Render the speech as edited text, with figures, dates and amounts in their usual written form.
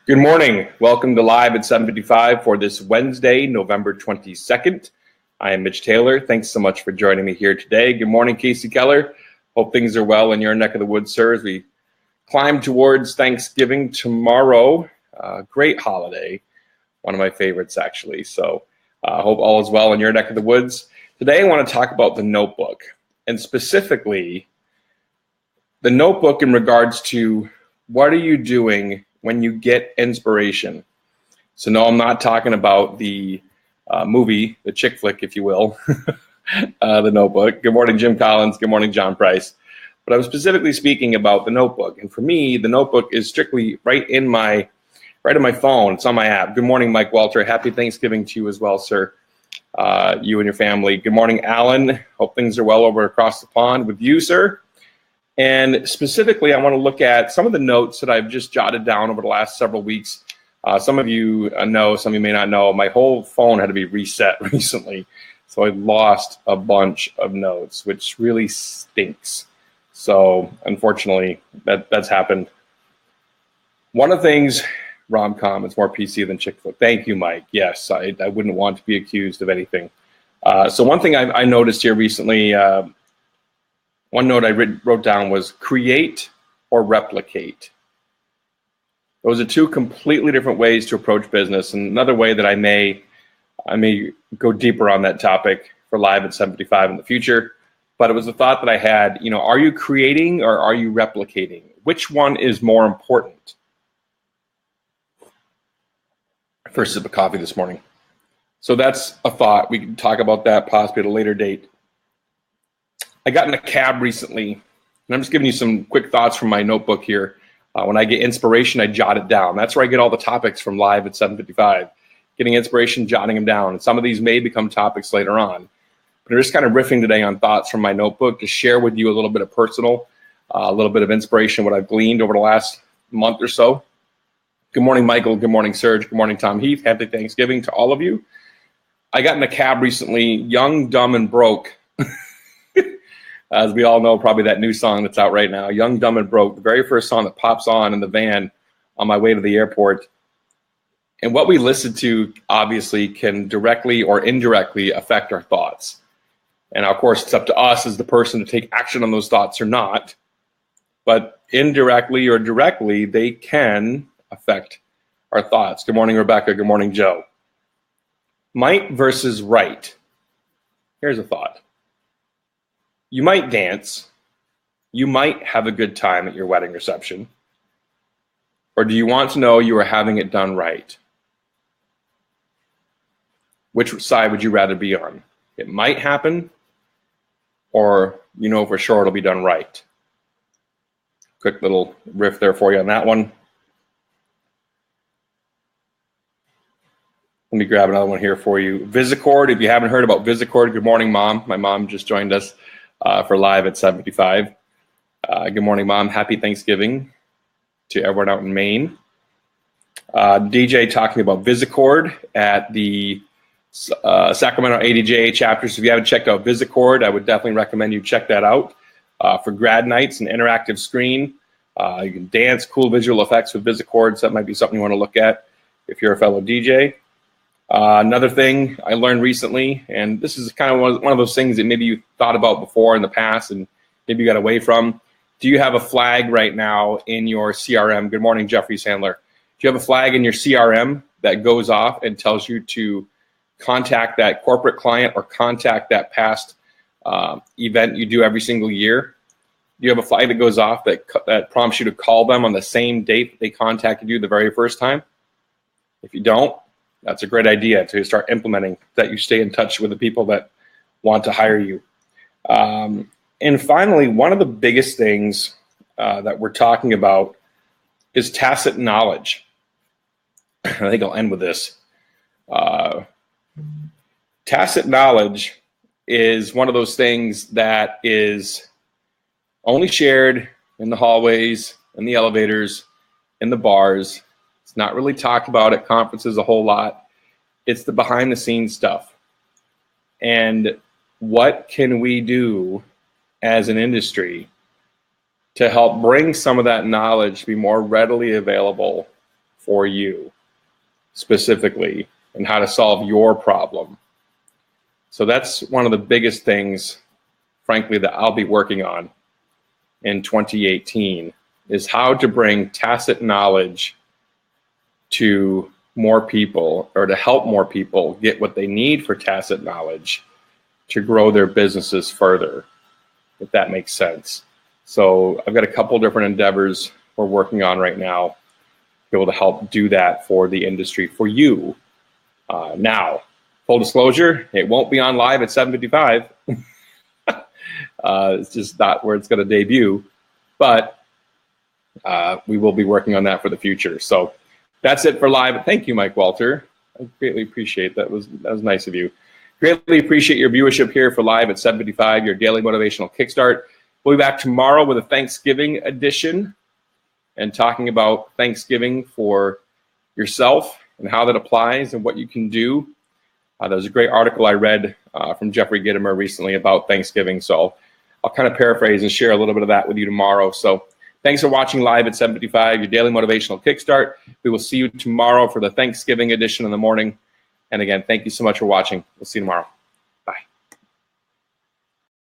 Good morning. Welcome to Live at 7:55 for this Wednesday, November 22nd. I am Mitch Taylor. Thanks so much for joining me here today. Good morning, Casey Keller. Hope things are well in your neck of the woods, sir, as we climb towards Thanksgiving tomorrow. Great holiday. One of my favorites, actually. So hope all is well in your neck of the woods. Today, I want to talk about the notebook, and specifically the notebook in regards to what are you doing when you get inspiration. So no, I'm not talking about the movie, the chick flick, if you will, The Notebook. Good morning, Jim Collins. Good morning, John Price. But I'm specifically speaking about the notebook. And for me, the notebook is strictly right in my phone. It's on my app. Good morning, Mike Walter. Happy Thanksgiving to you as well, sir. You and your family. Good morning, Alan. Hope things are well over across the pond with you, sir. And specifically, I want to look at some of the notes that I've just jotted down over the last several weeks. Some of you know, some of you may not know, my whole phone had to be reset recently. So I lost a bunch of notes, which really stinks. So unfortunately, that's happened. One of the things, rom-com, it's more PC than chick flick. Thank you, Mike. Yes, I wouldn't want to be accused of anything. So one thing I noticed here recently, one note I wrote down was create or replicate. Those are two completely different ways to approach business. And another way that I may go deeper on that topic for Live at 7:55 in the future. But it was a thought that I had, are you creating or are you replicating? Which one is more important? First sip of coffee this morning. So that's a thought. We can talk about that possibly at a later date. I got in a cab recently, and I'm just giving you some quick thoughts from my notebook here. When I get inspiration, I jot it down. That's where I get all the topics from Live at 7:55. Getting inspiration, jotting them down. And some of these may become topics later on. But I'm just kind of riffing today on thoughts from my notebook to share with you a little bit of personal, a little bit of inspiration, what I've gleaned over the last month or so. Good morning, Michael. Good morning, Serge. Good morning, Tom Heath. Happy Thanksgiving to all of you. I got in a cab recently, Young, Dumb, and Broke. As we all know, probably that new song that's out right now, Young, Dumb, and Broke, the very first song that pops on in the van on my way to the airport. And what we listen to, obviously, can directly or indirectly affect our thoughts. And, of course, it's up to us as the person to take action on those thoughts or not. But indirectly or directly, they can affect our thoughts. Good morning, Rebecca. Good morning, Joe. Might versus right. Here's a thought. You might dance, you might have a good time at your wedding reception, or do you want to know you are having it done right? Which side would you rather be on? It might happen, or you know for sure it'll be done right? Quick little riff there for you on that one. Let me grab another one here for you. Visicord, if you haven't heard about Visicord, good morning, Mom. My mom just joined us for Live at 7:55. Good morning, Mom. Happy Thanksgiving to everyone out in Maine. DJ talking about Visicord at the Sacramento ADJA chapters. If you haven't checked out Visicord, I would definitely recommend you check that out. For grad nights, an interactive screen. You can dance, cool visual effects with Visicord, so that might be something you want to look at if you're a fellow DJ. Another thing I learned recently, and this is kind of one of those things that maybe you thought about before in the past and maybe you got away from. Do you have a flag right now in your CRM? Good morning, Jeffrey Sandler. Do you have a flag in your CRM that goes off and tells you to contact that corporate client or contact that past event you do every single year? Do you have a flag that goes off that prompts you to call them on the same date that they contacted you the very first time? If you don't, that's a great idea to start implementing, that you stay in touch with the people that want to hire you. And finally, one of the biggest things that we're talking about is tacit knowledge. I think I'll end with this. Tacit knowledge is one of those things that is only shared in the hallways, in the elevators, in the bars. It's not really talked about at conferences a whole lot. It's the behind the scenes stuff. And what can we do as an industry to help bring some of that knowledge to be more readily available for you specifically and how to solve your problem. So that's one of the biggest things, frankly, that I'll be working on in 2018 is how to bring tacit knowledge to more people, or to help more people get what they need for tacit knowledge to grow their businesses further, if that makes sense. So I've got a couple different endeavors we're working on right now to be able to help do that for the industry, for you. Now, full disclosure, it won't be on live at 7:55. It's just not where it's going to debut, but we will be working on that for the future. So that's it for live. Thank you, Mike Walter. I greatly appreciate that. Was nice of you. Greatly appreciate your viewership here for live at 7:55, your daily motivational kickstart. We'll be back tomorrow with a Thanksgiving edition and talking about Thanksgiving for yourself and how that applies and what you can do. There was a great article I read from Jeffrey Gitomer recently about Thanksgiving, so I'll kind of paraphrase and share a little bit of that with you tomorrow. So thanks for watching live at 7:55, your daily motivational kickstart. We will see you tomorrow for the Thanksgiving edition in the morning. And again, thank you so much for watching. We'll see you tomorrow.